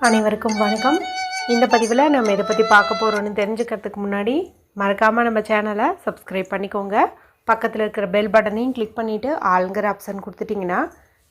அனைவருக்கும் வணக்கம். இந்த பதிவில் நம்ம இதை பற்றி பார்க்க போகிறோன்னு தெரிஞ்சுக்கிறதுக்கு முன்னாடி மறக்காமல் நம்ம சேனலை சப்ஸ்கிரைப் பண்ணிக்கோங்க. பக்கத்தில் இருக்கிற பெல் பட்டனையும் கிளிக் பண்ணிவிட்டு ஆளுங்கிற ஆப்ஷன் கொடுத்துட்டிங்கன்னா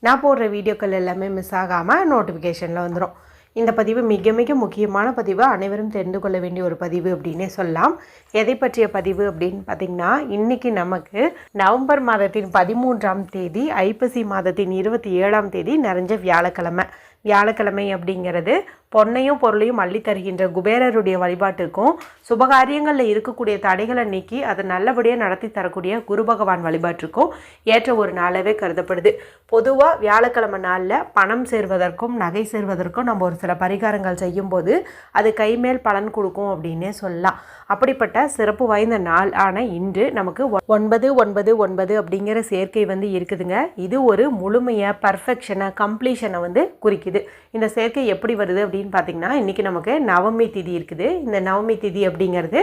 நான் போடுற வீடியோக்கள் எல்லாமே மிஸ் ஆகாமல் நோட்டிஃபிகேஷனில் வந்துடும். இந்த பதிவு மிக மிக முக்கியமான பதிவு, அனைவரும் தெரிந்து கொள்ள வேண்டிய ஒரு பதிவு அப்படின்னே சொல்லலாம். எதை பற்றிய பதிவு அப்படின்னு பார்த்திங்கன்னா, இன்றைக்கி நமக்கு நவம்பர் மாதத்தின் 13ஆம் தேதி, ஐப்பசி மாதத்தின் 27ஆம் தேதி நிறைஞ்ச வியாழக்கிழமை. வியாழக்கிழமை அப்படிங்கிறது பொன்னையும் பொருளையும் அள்ளி தருகின்ற குபேரருடைய வழிபாட்டிற்கும், சுபகாரியங்களில் இருக்கக்கூடிய தடைகளை நீக்கி அதை நல்லபடியாக நடத்தி தரக்கூடிய குரு பகவான் வழிபாட்டிற்கும் ஏற்ற ஒரு நாளாகவே கருதப்படுது. பொதுவாக வியாழக்கிழமை நாளில் பணம் சேர்வதற்கும் நகை சேர்வதற்கும் நம்ம ஒரு சில பரிகாரங்கள் செய்யும்போது அது கைமேல் பலன் கொடுக்கும் அப்படின்னே சொல்லலாம். அப்படிப்பட்ட சிறப்பு வாய்ந்த நாள் ஆன இன்று நமக்கு 999 அப்படிங்கிற சேர்க்கை இருக்குதுங்க. இது ஒரு முழுமையை, பர்ஃபெக்ஷனை, கம்ப்ளீஷனை குறிக்குது. இந்த சேர்க்கை எப்படி வருது அப்படின்னு பார்த்தீங்கன்னா, இன்றைக்கி நமக்கு நவமி திதி இருக்குது. இந்த நவமி திதி அப்படிங்கிறது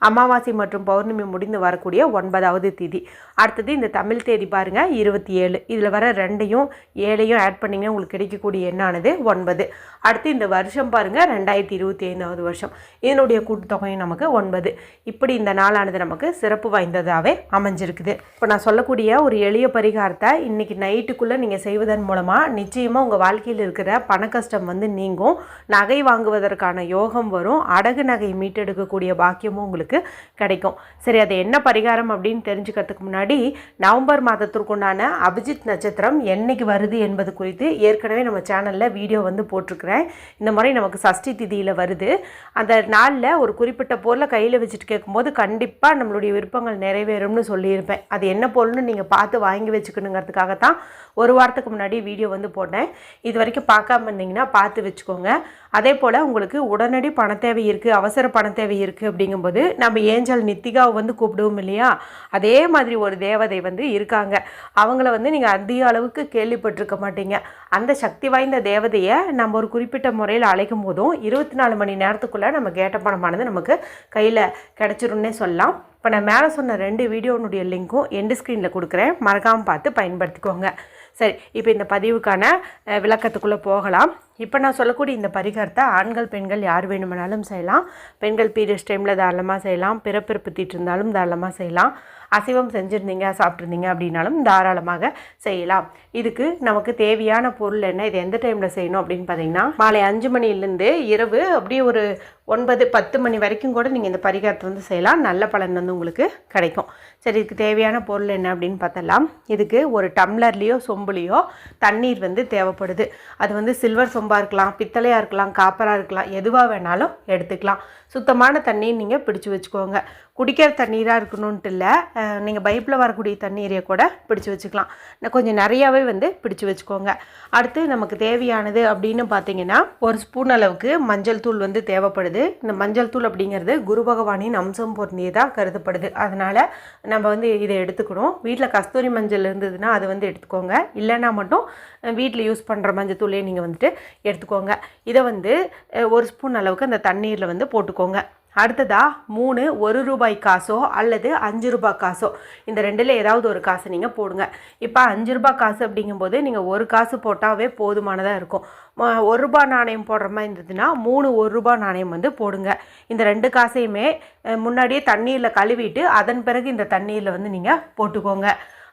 அமாவாசை மற்றும் பௌர்ணமி முடிந்து வரக்கூடிய 9வது திதி. அடுத்தது இந்த தமிழ் தேதி பாருங்கள் 27. இதில் வர 2யும் 7யும் ஆட் பண்ணிங்கன்னா உங்களுக்கு கிடைக்கக்கூடிய எண்ணானது 9. அடுத்து இந்த வருஷம் பாருங்கள் 2025வது வருஷம். இதனுடைய கூட்டுத்தொகையும் நமக்கு 9. இப்படி இந்த நாளானது நமக்கு சிறப்பு வாய்ந்ததாகவே அமைஞ்சிருக்குது. இப்போ நான் சொல்லக்கூடிய ஒரு எளிய பரிகாரத்தை இன்றைக்கி நைட்டுக்குள்ளே நீங்கள் செய்வதன் மூலமாக நிச்சயமாக உங்கள் வாழ்க்கையில் இருக்கிற பண கஷ்டம் நீங்கும். நகை வாங்குவதற்கான யோகம் வரும். அடகு நகை மீட்டெடுக்கக்கூடிய பாக்கியமும் உங்களுக்கு கிடைக்கும். சரி, அது என்ன பரிகாரம் அப்படின்னு தெரிஞ்சுக்கிறதுக்கு முன்னாடி, நவம்பர் மாதத்திற்குண்டான அபிஜித் நட்சத்திரம் என்னைக்கு வருது என்பது குறித்து ஏற்கனவே நம்ம சேனலில் வீடியோ போட்டிருக்கிறேன். இந்த முறை நமக்கு சஷ்டி திதியில் வருது. அந்த நாளில் ஒரு குறிப்பிட்ட பொருளை கையில் வச்சுட்டு கேட்கும்போது கண்டிப்பாக நம்மளுடைய விருப்பங்கள் நிறைவேறும்னு சொல்லியிருப்பேன். அது என்ன பொருள்னு நீங்கள் பார்த்து வாங்கி வச்சுக்கணுங்கிறதுக்காகத்தான் ஒரு வாரத்துக்கு முன்னாடி வீடியோ போட்டேன். இது வரைக்கும் பார்க்காம இருந்தீங்கன்னா பார்த்து வச்சுக்கோங்க. அதே போல் உங்களுக்கு உடனடி பண தேவை இருக்குது, அவசர பண தேவை இருக்குது அப்படிங்கும்போது நம்ம ஏஞ்சல் நித்திகாவை கூப்பிடுவோம் இல்லையா, அதே மாதிரி ஒரு தேவதை இருக்காங்க. அவங்கள நீங்கள் அதிக அளவுக்கு கேள்விப்பட்டிருக்க மாட்டீங்க. அந்த சக்தி வாய்ந்த தேவதையை நம்ம ஒரு குறிப்பிட்ட முறையில் அழைக்கும் போதும் 24 மணி நேரத்துக்குள்ளே நம்ம கேட்ட பணமானது நமக்கு கையில் கிடச்சிரும்னே சொல்லலாம். இப்போ நான் மேலே சொன்ன 2 வீடியோனுடைய லிங்க்கும் எண்டு ஸ்க்ரீனில் கொடுக்குறேன், மறக்காமல் பார்த்து பயன்படுத்திக்கோங்க. சரி, இப்போ இந்த பதிவுக்கான விளக்கத்துக்குள்ளே போகலாம். இப்போ நான் சொல்லக்கூடிய இந்த பரிகாரத்தை ஆண்கள் பெண்கள் யார் வேணுமானாலும் செய்யலாம். பெண்கள் பீரியட்ஸ் டைமில் தாராளமாக செய்யலாம். பிறப்பிறப்பு தீட்டு இருந்தாலும் தாராளமாக செய்யலாம். அசைவம் செஞ்சுருந்தீங்க, சாப்பிட்ருந்தீங்க அப்படின்னாலும் தாராளமாக செய்யலாம். இதுக்கு நமக்கு தேவையான பொருள் என்ன, இது எந்த டைமில் செய்யணும் அப்படின்னு பார்த்தீங்கன்னா, மாலை 5 மணிலேருந்து இரவு அப்படியே ஒரு 9-10 மணி வரைக்கும் கூட நீங்கள் இந்த பரிகாரத்தை செய்யலாம். நல்ல பலன் உங்களுக்கு கிடைக்கும். சரி, இதுக்கு தேவையான பொருள் என்ன அப்படின்னு பார்த்தலாம். இதுக்கு ஒரு டம்ளர்லேயோ சொம்புலேயோ தண்ணீர் தேவைப்படுது. அது சில்வர் சொம்பாக இருக்கலாம், பித்தளையாக இருக்கலாம், காப்பராக இருக்கலாம், எதுவாக வேணாலும் எடுத்துக்கலாம். சுத்தமான தண்ணீர் நீங்கள் பிடிச்சி வச்சுக்கோங்க. குடிக்கிற தண்ணீராக இருக்கணுன்ட்டு இல்லை, நீங்கள் பைப்பில் வரக்கூடிய தண்ணீரை கூட பிடிச்சி வச்சுக்கலாம். கொஞ்சம் நிறையாவே பிடிச்சி வச்சுக்கோங்க. அடுத்து நமக்கு தேவையானது அப்படின்னு பார்த்தீங்கன்னா, ஒரு ஸ்பூன் அளவுக்கு மஞ்சள் தூள் தேவைப்படுது. இந்த மஞ்சள் தூள் அப்படிங்கிறது குரு பகவானின் அம்சம் பொருந்தியதாக கருதப்படுது. அதனால் நம்ம இதை எடுத்துக்கணும். வீட்டில் கஸ்தூரி மஞ்சள் இருந்ததுன்னா அது எடுத்துக்கோங்க. இல்லைன்னா மட்டும் வீட்டில் யூஸ் பண்ணுற மஞ்சள் தூளே நீங்கள் எடுத்துக்கோங்க. இதை ஒரு ஸ்பூன் அளவுக்கு அந்த தண்ணீரில் போட்டுக்கோங்க. அடுத்ததாக 3 1 ரூபாய் காசோ அல்லது 5 ரூபாய் காசோ, இந்த 2ல் ஏதாவது ஒரு காசு நீங்கள் போடுங்க. இப்போ 5 ரூபாய் காசு அப்படிங்கும்போது நீங்கள் ஒரு காசு போட்டாவே போதுமானதாக இருக்கும். 1 ரூபாய் நாணயம் போடுற மாதிரி இருந்ததுன்னா 3 1 ரூபாய் நாணயம் போடுங்க. இந்த 2 காசையுமே முன்னாடியே தண்ணீரில் கழுவிட்டு அதன் பிறகு இந்த தண்ணீரில் நீங்கள் போட்டுக்கோங்க.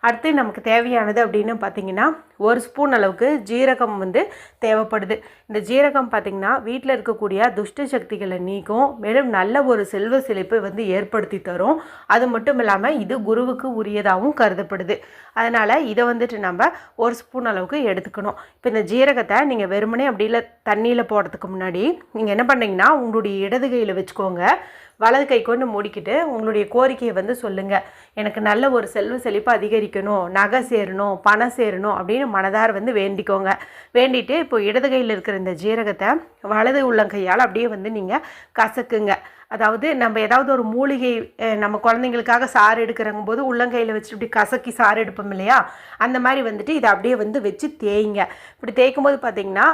அடுத்து நமக்கு தேவையானது அப்படின்னு பார்த்தீங்கன்னா, ஒரு ஸ்பூன் அளவுக்கு ஜீரகம் தேவைப்படுது. இந்த ஜீரகம் பார்த்திங்கன்னா வீட்டில் இருக்கக்கூடிய துஷ்ட சக்திகளை நீக்கும், மேலும் நல்ல ஒரு செல்வ செழிப்பை ஏற்படுத்தி தரும். அது மட்டும் இல்லாமல் இது குருவுக்கு உரியதாகவும் கருதப்படுது. அதனால் இதை நம்ம ஒரு ஸ்பூன் அளவுக்கு எடுத்துக்கணும். இப்போ இந்த ஜீரகத்தை நீங்கள் வெறுமனே அப்படி இல்லை தண்ணியில் போடுறதுக்கு முன்னாடி நீங்கள் என்ன பண்ணுறீங்கன்னா, உங்களுடைய இடது கையில் வச்சுக்கோங்க. வலது கை கொண்டு மூடிக்கிட்டு உங்களுடைய கோரிக்கையை சொல்லுங்கள். எனக்கு நல்ல ஒரு செல்வ செழிப்பு அதிகரிக்கணும், நகை சேரணும், பணம் சேரணும் அப்படின்னு மனதார வேண்டிக்கோங்க. வேண்டிட்டு இப்போ இடது கையில் இருக்கிற இந்த ஜீரகத்தை வலது உள்ளங்கையால் அப்படியே நீங்கள் கசக்குங்க. அதாவது நம்ம ஏதாவது ஒரு மூலிகை நம்ம குழந்தைங்களுக்காக சாறு எடுக்கிறங்க போது உள்ளங்கையில் வச்சுட்டு இப்படி கசக்கி சாறு எடுப்போம் இல்லையா, அந்த மாதிரி வந்துட்டு இதை அப்படியே வந்து வச்சு தேய்ங்க. இப்படி தேய்க்கும் போது பார்த்திங்கன்னா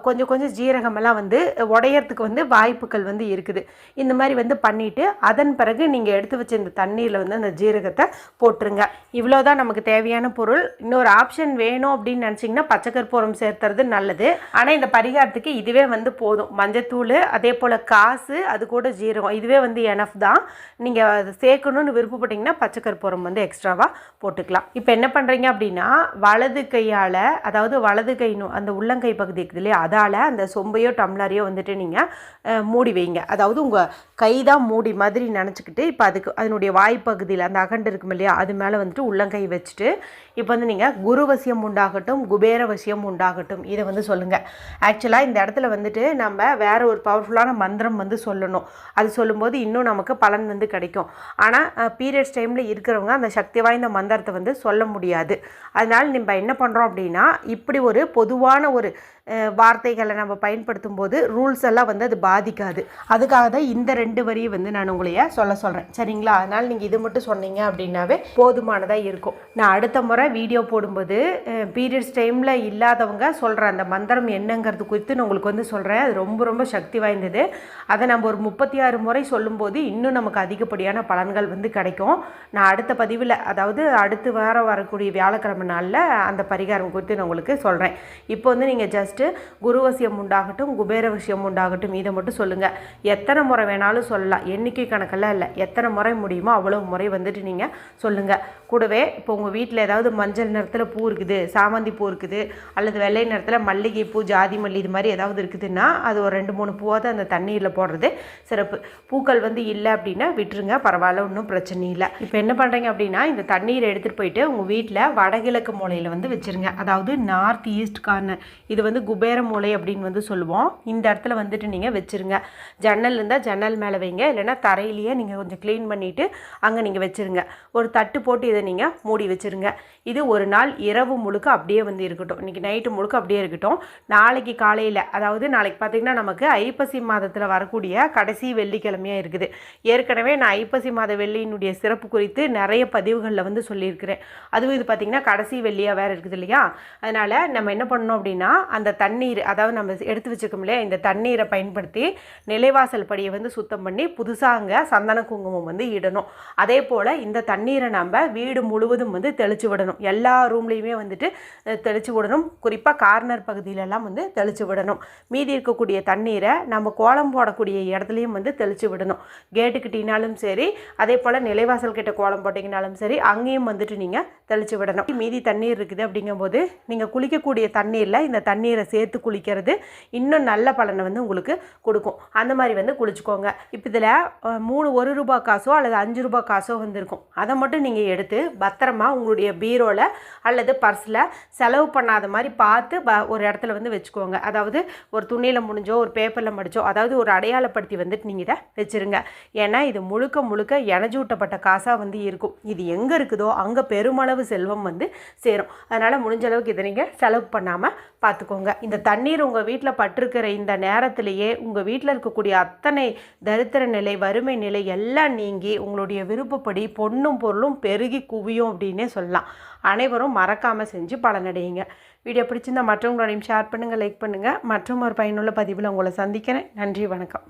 கொஞ்சம் கொஞ்சம் ஜீரகமெல்லாம் வந்து உடையறதுக்கு வந்து வாய்ப்புகள் வந்து இருக்குது. இந்த மாதிரி வந்து பண்ணிவிட்டு அதன் பிறகு நீங்கள் எடுத்து வச்ச இந்த தண்ணீரில் வந்து அந்த ஜீரகத்தை போட்டுருங்க. இவ்வளோதான் நமக்கு தேவையான பொருள். இன்னொரு ஆப்ஷன் வேணும் அப்படின்னு நினச்சிங்கன்னா பச்சை கற்பூரம் சேர்த்துறது நல்லது. ஆனால் இந்த பரிகாரத்துக்கு இதுவே வந்து போதும். மஞ்சத்தூள், அதே போல் காசு, அது கூட ஜீரகம், இதுவே வந்து எனஃப் தான். நீங்கள் அதை சேர்க்கணும்னு விருப்பப்பட்டீங்கன்னா பச்சை கற்பூரம் வந்து எக்ஸ்ட்ராவாக போட்டுக்கலாம். இப்போ என்ன பண்ணுறீங்க அப்படின்னா, வலது கையால், அதாவது வலது கை அந்த உள்ளங்கை பகுதி இருக்குது இல்லையா, அதால் அந்த சொம்பையோ டம்ளரையோ வந்துட்டு நீங்கள் மூடி வைங்க. அதாவது உங்கள் கை தான் மூடி மாதிரி நினச்சிக்கிட்டு இப்போ அதனுடைய வாய்ப்பகுதியில் அந்த அகண்டு இருக்கும் இல்லையா, அது மேலே வந்துட்டு உள்ளங்கை வச்சுட்டு இப்போ வந்து நீங்கள் குருவசியம் உண்டாகட்டும், குபேர வசியம் உண்டாகட்டும் இதை வந்து சொல்லுங்கள். ஆக்சுவலாக இந்த இடத்துல வந்துட்டு நம்ம வேறு ஒரு பவர்ஃபுல்லான மந்திரம் வந்து சொல்லணும். அது சொல்லும்போது இன்னும் நமக்கு பலன் வந்து கிடைக்கும். ஆனால் பீரியட்ஸ் டைமில் இருக்கிறவங்க அந்த சக்தி வாய்ந்த மந்திரத்தை வந்து சொல்ல முடியாது. அதனால் நம்ம என்ன பண்ணுறோம் அப்படின்னா, இப்படி ஒரு பொதுவான ஒரு வார்த்தைகளை நம்ம பயன்படுத்தும் போது ரூல்ஸ் எல்லாம் வந்து அது பாதிக்காது. அதுக்காக தான் இந்த 2 வரியை வந்து நான் உங்களைய சொல்கிறேன், சரிங்களா? அதனால் நீங்கள் இது மட்டும் சொன்னீங்க அப்படின்னாவே போதுமானதாக இருக்கும். நான் அடுத்த முறை வீடியோ போடும்போது பீரியட்ஸ் டைமில் இல்லாதவங்க சொல்கிற அந்த மந்திரம் என்னங்கிறது குறித்து நான் உங்களுக்கு வந்து சொல்கிறேன். அது ரொம்ப ரொம்ப சக்தி வாய்ந்தது. அதை நம்ம ஒரு 36 முறை சொல்லும்போது இன்னும் நமக்கு அதிகப்படியான பலன்கள் வந்து கிடைக்கும். நான் அடுத்த பதிவில், அதாவது அடுத்து வரக்கூடிய வியாழக்கிழமை நாளில் அந்த பரிகாரம் குறித்து நான் உங்களுக்கு சொல்கிறேன். இப்போ வந்து நீங்கள் ஜஸ்ட் குருவசியம் உண்டாகட்டும், குபேர வசியம் உண்டாகட்டும் இதை மட்டும் சொல்லுங்கள். எத்தனை முறை வேணாலும் சொல்லலாம், எண்ணிக்கை கணக்கெல்லாம் இல்லை. எத்தனை முறை முடியுமோ அவ்வளோ முறை வந்துட்டு நீங்கள் சொல்லுங்கள். கூடவே இப்போ உங்கள் வீட்டில் ஏதாவது மஞ்சள் நிறத்தில் பூ இருக்குது, சாமந்தி பூ இருக்குது, அல்லது வெள்ளை நிறத்தில் மல்லிகை பூ, ஜாதி மல்லி இது மாதிரி ஏதாவது இருக்குதுன்னா அது ஒரு 2-3 பூவாவது அந்த தண்ணீரில் போடுறது சிறப்பு. பூக்கள் வந்து இல்லை அப்படின்னா விட்டுருங்க, பரவாயில்ல, ஒன்றும் பிரச்சனை இல்லை. இப்போ என்ன பண்ணுறீங்க அப்படின்னா, இந்த தண்ணீரை எடுத்துகிட்டு போயிட்டு உங்கள் வீட்டில் வடகிழக்கு மூலையில் வந்து வச்சுருங்க. அதாவது நார்த் ஈஸ்ட் கார்னர், இது வந்து குபேர மூலை அப்படின்னு வந்து சொல்லுவோம். இந்த இடத்துல வந்துட்டு நீங்கள் வச்சுருங்க. ஜன்னல் இருந்தால் ஜன்னல் மேலே வைங்க, இல்லைன்னா தரையிலேயே நீங்கள் கொஞ்சம் க்ளீன் பண்ணிவிட்டு அங்கே நீங்கள் வச்சுருங்க. ஒரு தட்டு போட்டு இதை நீங்கள் மூடி வச்சுருங்க. இது ஒரு நாள் இரவு முழுக்க அப்படியே வந்து இருக்கட்டும். இன்றைக்கி நைட்டு முழுக்க அப்படியே இருக்கட்டும். நாளைக்கு காலையில், அதாவது நாளைக்கு பார்த்திங்கன்னா நமக்கு ஐப்பசி மாதத்தில் வரக்கூடிய கடைசி வெள்ளிக்கிழமையாக இருக்குது. ஏற்கனவே நான் ஐப்பசி மாத வெள்ளியினுடைய சிறப்பு குறித்து நிறைய பதிவுகளில் வந்து சொல்லியிருக்கிறேன். அதுவும் இது பார்த்திங்கன்னா கடைசி வெள்ளியாக வேறு இருக்குது இல்லையா. அதனால் நம்ம என்ன பண்ணணும் அப்படின்னா, அந்த தண்ணீர், அதாவது நம்ம எடுத்து வச்சுக்கோம் இல்லையா, இந்த தண்ணீரை பயன்படுத்தி நிலைவாசல் படியை வந்து சுத்தம் பண்ணி புதுசாக அங்கே சந்தன குங்குமம் வந்து இடணும். அதே போல் இந்த தண்ணீரை நம்ம வீடு முழுவதும் வந்து தெளித்து விடணும். எல்லா ரூம்லேயுமே வந்துட்டு தெளித்து விடணும். குறிப்பாக கார்னர் பகுதியிலெல்லாம் வந்து தெளித்து விடணும். மீதி இருக்கக்கூடிய தண்ணீரை நம்ம கோலம் போடக்கூடிய இடத்துலையும் வந்து தெளித்து விடணும். கேட்டுக்கிட்டினாலும் சரி, அதே போல் நிலைவாசல் கிட்ட கோலம் போட்டிங்கனாலும் சரி, அங்கேயும் வந்துட்டு நீங்கள் தெளித்து விடணும். மீதி தண்ணீர் இருக்குது அப்படிங்கும்போது நீங்கள் குளிக்கக்கூடிய தண்ணீரில் இந்த தண்ணீரை சேர்த்து குளிக்கிறது இன்னும் நல்ல பலனை வந்து உங்களுக்கு கொடுக்கும். அந்த மாதிரி வந்து குளிச்சுக்கோங்க. இப்போ இதில் 3 1 காசோ அல்லது 5 காசோ வந்துருக்கும். அதை மட்டும் நீங்கள் எடுத்து பத்திரமா உங்களுடைய பீரோவில் அல்லது பர்ஸில் செலவு பண்ணாத மாதிரி பார்த்து ஒரு இடத்துல வந்து வச்சுக்கோங்க. அதாவது ஒரு துணியில் முடிஞ்சோ ஒரு பேப்பரில் மடிச்சோ, அதாவது ஒரு அடையாளப்படுத்தி வந்துட்டு நீங்கள் இதை வச்சுருங்க. ஏன்னா இது முழுக்க முழுக்க எனஜூட்டப்பட்ட காசாக வந்து இருக்கும். இது எங்கே இருக்குதோ அங்கே பெருமளவு செல்வம் வந்து சேரும். அதனால் முடிஞ்ச அளவுக்கு இதை நீங்கள் செலவு பண்ணாமல் பார்த்துக்கோங்க. இந்த தண்ணீர் உங்கள் வீட்டில் பட்டிருக்கிற இந்த நேரத்திலேயே உங்கள் வீட்டில் இருக்கக்கூடிய அத்தனை தரித்திர நிலை, வறுமை நிலை எல்லாம் நீங்கி உங்களுடைய விருப்பப்படி பொண்ணும் பொருளும் பெருகி குவியும் அப்படின்னே சொல்லலாம். அனைவரும் மறக்காமல் செஞ்சு பலனடையுங்க. வீடியோ பிடிச்சிருந்தால் மற்றவங்களோடையும் ஷேர் பண்ணுங்கள், லைக் பண்ணுங்கள். மற்றும் ஒரு பயனுள்ள பதிவில் உங்களை சந்திக்கிறேன். நன்றி, வணக்கம்.